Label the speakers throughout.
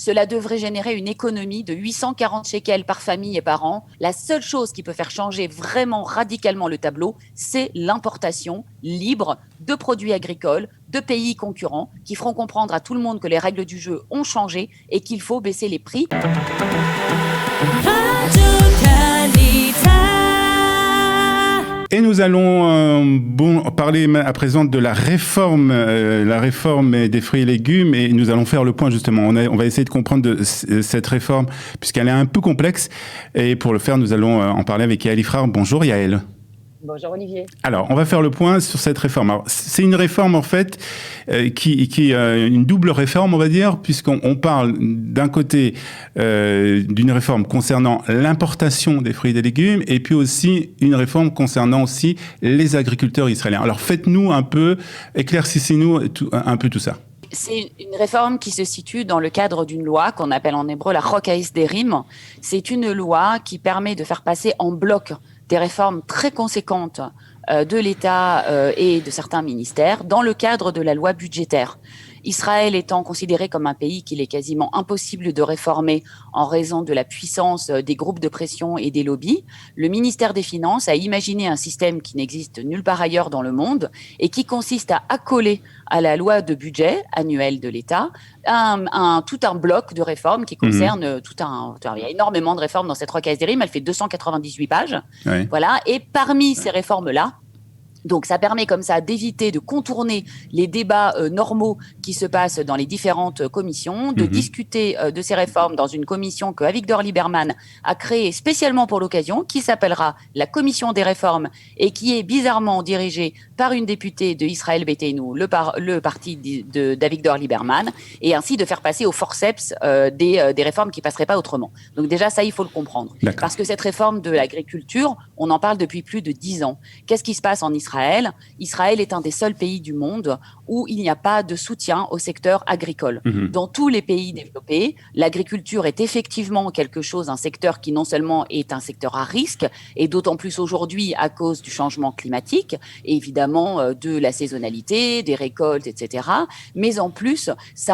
Speaker 1: Cela devrait générer une économie de 840 shekels par famille et par an. La seule chose qui peut faire changer vraiment radicalement le tableau, c'est l'importation libre de produits agricoles de pays concurrents qui feront comprendre à tout le monde que les règles du jeu ont changé et qu'il faut baisser les prix.
Speaker 2: Et nous allons parler à présent de la réforme des fruits et légumes, et nous allons faire le point justement. On va essayer de comprendre cette réforme puisqu'elle est un peu complexe, et pour le faire, nous allons en parler avec Yael Ifrar. Bonjour Yael.
Speaker 3: Bonjour Olivier.
Speaker 2: Alors, on va faire le point sur cette réforme. Alors, c'est une réforme en fait qui est une double réforme, on va dire, puisqu'on parle d'un côté d'une réforme concernant l'importation des fruits et des légumes, et puis aussi une réforme concernant aussi les agriculteurs israéliens. Alors, éclaircissez-nous un peu tout ça.
Speaker 1: C'est une réforme qui se situe dans le cadre d'une loi qu'on appelle en hébreu la Chok HaEsderim. C'est une loi qui permet de faire passer en bloc des réformes très conséquentes de l'État et de certains ministères dans le cadre de la loi budgétaire. Israël étant considéré comme un pays qu'il est quasiment impossible de réformer en raison de la puissance des groupes de pression et des lobbies, le ministère des Finances a imaginé un système qui n'existe nulle part ailleurs dans le monde et qui consiste à accoler à la loi de budget annuel de l'État tout un bloc de réformes qui concerne il y a énormément de réformes dans cette Chok HaEsderim, elle fait 298 pages.
Speaker 2: Oui.
Speaker 1: Voilà, et parmi ces réformes-là, donc ça permet comme ça d'éviter de contourner les débats normaux qui se passent dans les différentes commissions, de discuter de ces réformes dans une commission que Avigdor Lieberman a créée spécialement pour l'occasion, qui s'appellera la commission des réformes et qui est bizarrement dirigée par une députée de Israël Beiteinu, le parti d'Avigdor Lieberman, et ainsi de faire passer au forceps des réformes qui passeraient pas autrement. Donc déjà ça, il faut le comprendre.
Speaker 2: D'accord.
Speaker 1: Parce que cette réforme de l'agriculture, on en parle depuis plus de 10 ans. Qu'est-ce qui se passe en Israël ? Israël est un des seuls pays du monde où il n'y a pas de soutien au secteur agricole. Dans tous les pays développés, l'agriculture est effectivement un secteur qui non seulement est un secteur à risque, et d'autant plus aujourd'hui à cause du changement climatique, et évidemment de la saisonnalité, des récoltes, etc. Mais en plus, c'est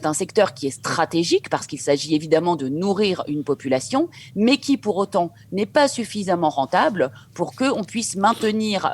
Speaker 1: un secteur qui est stratégique parce qu'il s'agit évidemment de nourrir une population, mais qui pour autant n'est pas suffisamment rentable pour qu'on puisse maintenir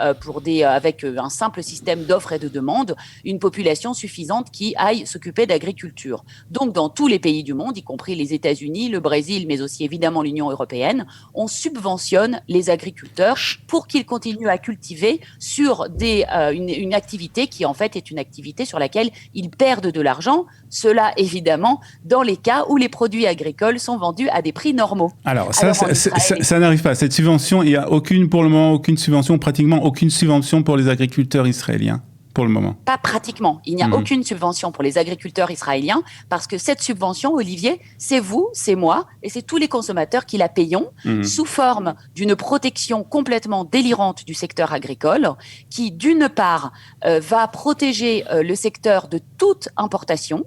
Speaker 1: avec un simple système d'offres et de demandes, une population suffisante qui aille s'occuper d'agriculture. Donc, dans tous les pays du monde, y compris les États-Unis, le Brésil, mais aussi évidemment l'Union européenne, on subventionne les agriculteurs pour qu'ils continuent à cultiver sur une activité qui en fait est une activité sur laquelle ils perdent de l'argent. Cela évidemment dans les cas où les produits agricoles sont vendus à des prix normaux.
Speaker 2: Alors ça n'arrive pas. Cette subvention, il n'y a pour le moment aucune subvention, pratiquement aucune subvention pour les agriculteurs israéliens, pour le moment.
Speaker 1: Pas pratiquement. Il n'y a aucune subvention pour les agriculteurs israéliens parce que cette subvention, Olivier, c'est vous, c'est moi et c'est tous les consommateurs qui la payons sous forme d'une protection complètement délirante du secteur agricole qui, d'une part, va protéger le secteur de toute importation.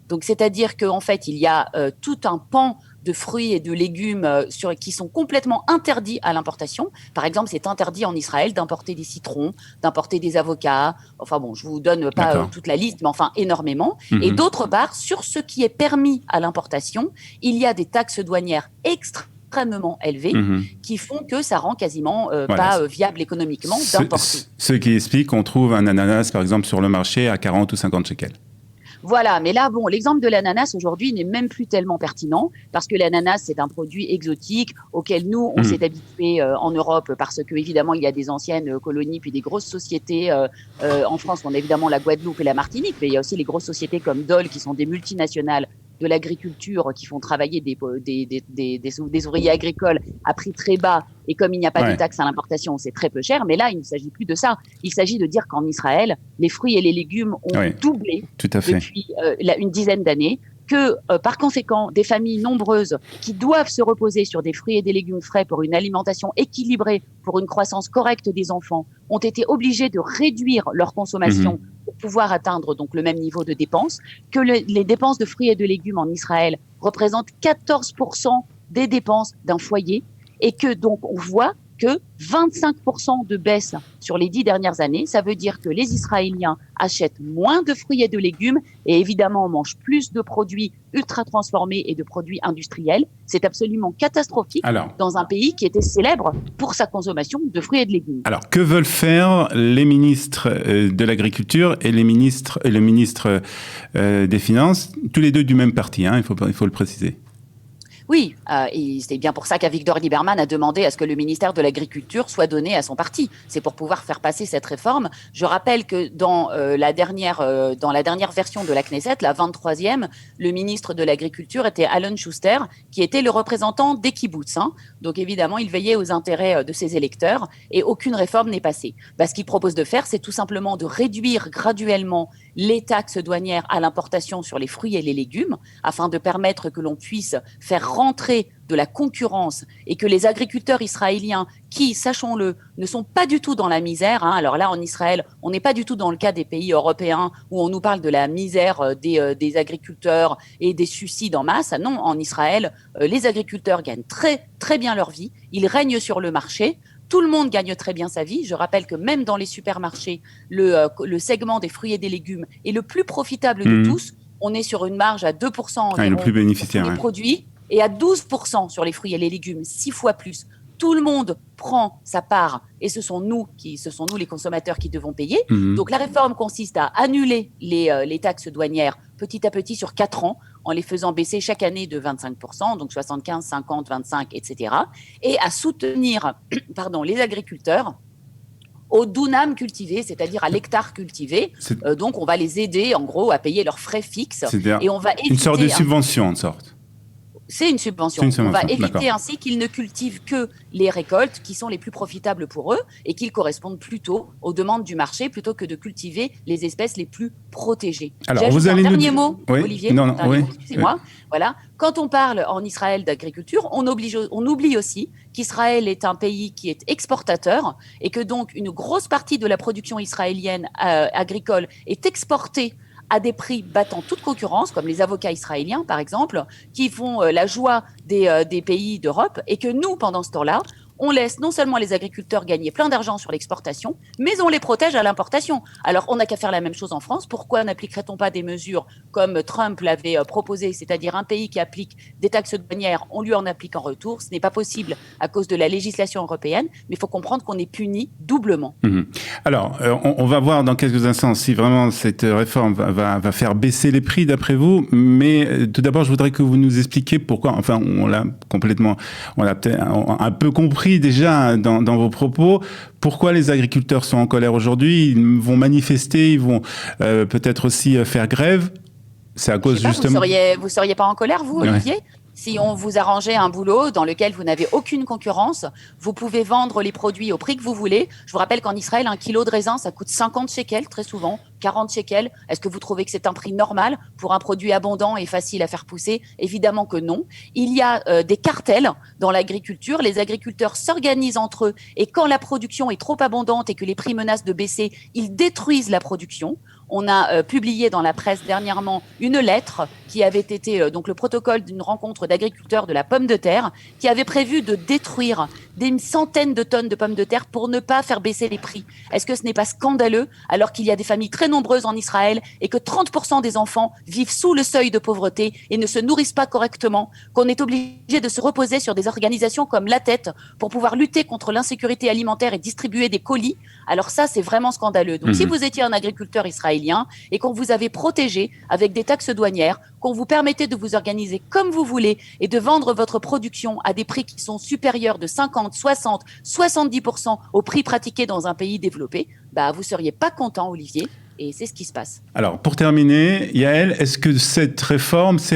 Speaker 1: Donc, c'est-à-dire qu'en fait, il y a tout un pan de fruits et de légumes qui sont complètement interdits à l'importation. Par exemple, c'est interdit en Israël d'importer des citrons, d'importer des avocats. Enfin bon, je vous donne pas toute la liste, mais enfin énormément. Et d'autre part, sur ce qui est permis à l'importation, il y a des taxes douanières extrêmement élevées qui font que ça rend quasiment pas viable économiquement d'importer.
Speaker 2: Ce qui explique qu'on trouve un ananas, par exemple, sur le marché à 40 ou 50 shekels.
Speaker 1: Voilà, mais là, bon, l'exemple de l'ananas aujourd'hui n'est même plus tellement pertinent parce que l'ananas, c'est un produit exotique auquel nous, on s'est habitués en Europe parce que évidemment, il y a des anciennes colonies puis des grosses sociétés. En France, on a évidemment la Guadeloupe et la Martinique, mais il y a aussi les grosses sociétés comme Dole qui sont des multinationales de l'agriculture qui font travailler des ouvriers agricoles à prix très bas. Et comme il n'y a pas de taxe à l'importation, c'est très peu cher. Mais là, il ne s'agit plus de ça. Il s'agit de dire qu'en Israël, les fruits et les légumes ont doublé depuis une dizaine d'années. Que, par conséquent, des familles nombreuses qui doivent se reposer sur des fruits et des légumes frais pour une alimentation équilibrée, pour une croissance correcte des enfants, ont été obligées de réduire leur consommation pour pouvoir atteindre donc le même niveau de dépenses, que les dépenses de fruits et de légumes en Israël représentent 14% des dépenses d'un foyer, et que donc on voit que 25% de baisse sur les 10 dernières années. Ça veut dire que les Israéliens achètent moins de fruits et de légumes et évidemment mangent plus de produits ultra transformés et de produits industriels. C'est absolument catastrophique dans un pays qui était célèbre pour sa consommation de fruits et de légumes.
Speaker 2: Alors, que veulent faire les ministres de l'Agriculture et le ministre des Finances, tous les deux du même parti, hein, il faut le préciser.
Speaker 1: Oui, et c'est bien pour ça qu'Avigdor Lieberman a demandé à ce que le ministère de l'Agriculture soit donné à son parti. C'est pour pouvoir faire passer cette réforme. Je rappelle que dans la dernière version de la Knesset, la 23e, le ministre de l'Agriculture était Alon Schuster, qui était le représentant des kibboutz. Hein. Donc évidemment, il veillait aux intérêts de ses électeurs et aucune réforme n'est passée. Ce qu'il propose de faire, c'est tout simplement de réduire graduellement les taxes douanières à l'importation sur les fruits et les légumes, afin de permettre que l'on puisse faire rentrer de la concurrence et que les agriculteurs israéliens qui, sachons-le, ne sont pas du tout dans la misère. Hein. Alors là, en Israël, on n'est pas du tout dans le cas des pays européens où on nous parle de la misère des agriculteurs et des suicides en masse. Non, en Israël, les agriculteurs gagnent très, très bien leur vie. Ils règnent sur le marché. Tout le monde gagne très bien sa vie. Je rappelle que même dans les supermarchés, le segment des fruits et des légumes est le plus profitable de tous. On est sur une marge à 2% environ
Speaker 2: le plus bénéficiaire,
Speaker 1: sur les produits et à 12% sur les fruits et les légumes, 6 fois plus. Tout le monde prend sa part et ce sont nous les consommateurs qui devons payer. Donc la réforme consiste à annuler les taxes douanières petit à petit sur 4 ans en les faisant baisser chaque année de 25%, donc 75, 50, 25, etc. Et à soutenir les agriculteurs au dunam cultivé, c'est-à-dire à l'hectare cultivé. Donc on va les aider en gros à payer leurs frais fixes. Et on va éviter
Speaker 2: une sorte de subvention, en sorte.
Speaker 1: C'est une subvention. On va éviter ainsi qu'ils ne cultivent que les récoltes qui sont les plus profitables pour eux et qu'ils correspondent plutôt aux demandes du marché plutôt que de cultiver les espèces les plus protégées.
Speaker 2: Alors, vous allez
Speaker 1: un dernier mot, Olivier. Excusez-moi. Oui. Voilà. Quand on parle en Israël d'agriculture, on oublie aussi qu'Israël est un pays qui est exportateur et que donc une grosse partie de la production israélienne agricole est exportée à des prix battant toute concurrence, comme les avocats israéliens, par exemple, qui font la joie des pays d'Europe, et que nous, pendant ce temps-là, on laisse non seulement les agriculteurs gagner plein d'argent sur l'exportation, mais on les protège à l'importation. Alors, on n'a qu'à faire la même chose en France. Pourquoi n'appliquerait-on pas des mesures comme Trump l'avait proposé, c'est-à-dire un pays qui applique des taxes douanières, on lui en applique en retour. Ce n'est pas possible à cause de la législation européenne, mais il faut comprendre qu'on est puni doublement.
Speaker 2: Alors, on va voir dans quelques instants si vraiment cette réforme va faire baisser les prix, d'après vous. Mais tout d'abord, je voudrais que vous nous expliquiez pourquoi, enfin, on l'a peut-être un peu compris déjà dans vos propos. Pourquoi les agriculteurs sont en colère aujourd'hui? Ils vont manifester, ils vont peut-être aussi faire grève. C'est à cause justement...
Speaker 1: Vous seriez pas en colère, vous, Olivier? Si on vous arrangeait un boulot dans lequel vous n'avez aucune concurrence, vous pouvez vendre les produits au prix que vous voulez. Je vous rappelle qu'en Israël, un kilo de raisin, ça coûte 50 shekels, très souvent, 40 shekels. Est-ce que vous trouvez que c'est un prix normal pour un produit abondant et facile à faire pousser? Évidemment que non. Il y a des cartels dans l'agriculture. Les agriculteurs s'organisent entre eux et quand la production est trop abondante et que les prix menacent de baisser, ils détruisent la production. On a publié dans la presse dernièrement une lettre qui avait été donc le protocole d'une rencontre d'agriculteurs de la pomme de terre qui avait prévu de détruire des centaines de tonnes de pommes de terre pour ne pas faire baisser les prix. Est-ce que ce n'est pas scandaleux alors qu'il y a des familles très nombreuses en Israël et que 30% des enfants vivent sous le seuil de pauvreté et ne se nourrissent pas correctement, qu'on est obligé de se reposer sur des organisations comme La Tête pour pouvoir lutter contre l'insécurité alimentaire et distribuer des colis? Alors ça, c'est vraiment scandaleux. Donc si vous étiez un agriculteur israélien et qu'on vous avait protégé avec des taxes douanières, qu'on vous permettait de vous organiser comme vous voulez et de vendre votre production à des prix qui sont supérieurs de 50, 60, 70% au prix pratiqué dans un pays développé, vous seriez pas content, Olivier. Et c'est ce qui se passe.
Speaker 2: Alors, pour terminer, Yael, est-ce que ces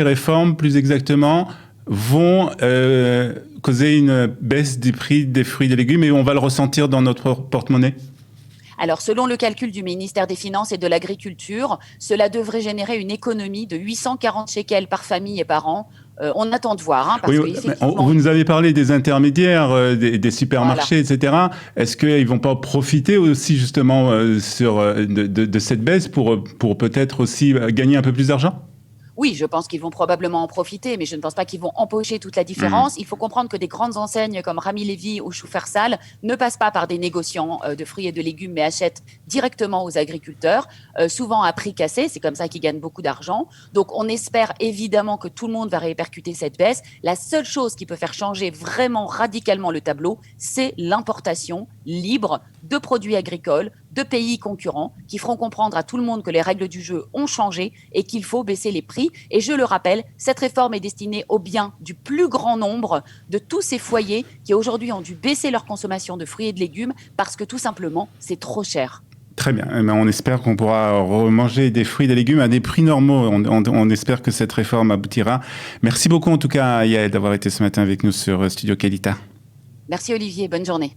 Speaker 2: réformes plus exactement, vont causer une baisse des prix des fruits et des légumes et on va le ressentir dans notre porte-monnaie?
Speaker 1: Alors, selon le calcul du ministère des Finances et de l'Agriculture, cela devrait générer une économie de 840 shekels par famille et par an. On attend de voir. Parce
Speaker 2: vous nous avez parlé des intermédiaires, des supermarchés, etc. Est-ce qu'ils ne vont pas profiter aussi justement de cette baisse pour peut-être aussi gagner un peu plus d'argent?
Speaker 1: Oui, je pense qu'ils vont probablement en profiter, mais je ne pense pas qu'ils vont empocher toute la différence. Il faut comprendre que des grandes enseignes comme Rami Lévy ou Schufelsaal ne passent pas par des négociants de fruits et de légumes, mais achètent directement aux agriculteurs, souvent à prix cassé. C'est comme ça qu'ils gagnent beaucoup d'argent. Donc, on espère évidemment que tout le monde va répercuter cette baisse. La seule chose qui peut faire changer vraiment radicalement le tableau, c'est l'importation libre de produits agricoles de pays concurrents qui feront comprendre à tout le monde que les règles du jeu ont changé et qu'il faut baisser les prix. Et je le rappelle, cette réforme est destinée au bien du plus grand nombre de tous ces foyers qui aujourd'hui ont dû baisser leur consommation de fruits et de légumes parce que tout simplement, c'est trop cher.
Speaker 2: Très bien. On espère qu'on pourra remanger des fruits et des légumes à des prix normaux. On espère que cette réforme aboutira. Merci beaucoup en tout cas, Yael, d'avoir été ce matin avec nous sur Studio Quélita.
Speaker 1: Merci Olivier, bonne journée.